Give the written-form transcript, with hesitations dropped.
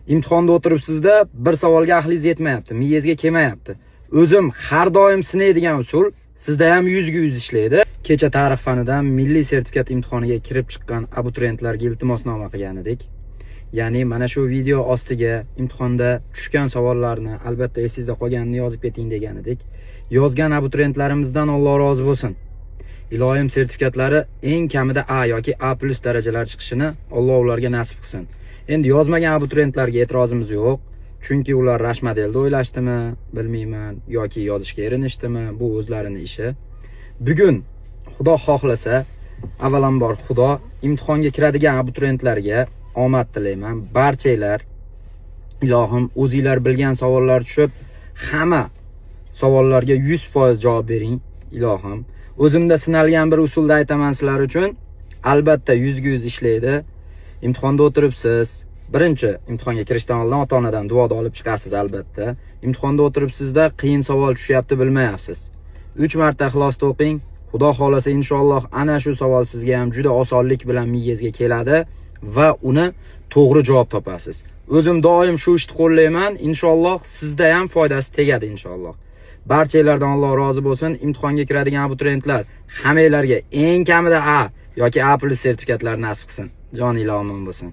imtihonda o'tiribsizda bir savolga aqlingiz yetmayapti, miyangizga kelmayapti. O'zim har doim sinaydigan usul sizda ham 100% ishlaydi. Kecha tarix fanidan milliy sertifikat imtihoniga kirib chiqqan abituriyentlarga iltimosnoma qilgan edik. Ya'ni mana shu video ostiga imtihonda tushgan savollarni albatta esingizda qolganini yozib keting degan edik. Yozgan abituriyentlarimizdan Alloh rozi bo'lsin. Ilohim sertifikatlari eng kamida A yoki A+ darajalar chiqishini Alloh ularga nasib qilsin. Endi yozmagan abituriyentlarga e'tirozimiz yo'q. Chunki ular rash modelda o'ylashdimi, bilmayman, yoki yozishga erinishdimi, bu o'zlarining ishi. Bugun Xudo xohlasa, avvalambor Xudo imtihonga kiradigan abituriyentlarga omad tilayman. Barchalar ilohim o'zingizlar bilgan savollar tushib, hamma savollarga 100% javob bering, ilohim. O'zimda sinalgan bir usulda aytaman sizlar uchun. Albatta 100% ishlaydi. Imtihonda o'tiribsiz. Birinchi imtihonga kirishdan oldin ota-onadan duoda olib chiqasiz albatta. Imtihonda o'tiribsizda qiyin savol tushyapti, bilmayapsiz. 3 marta ixlosda o'qing. Xudo xolasa inshaalloh ana shu savol sizga ham juda osonlik bilan miyangizga keladi va uni to'g'ri javob topasiz. O'zim doim shu ishni qo'llayman. Inshaalloh sizda ham foydasi tegadi inshaalloh. Barchalardan Alloh rozi bo'lsin. Imtihonga kiradigan abituriyentlar hammanglarga eng kamida A yoki A+ sertifikatlar nasib qilsin. Jon ilohim bo'lsin.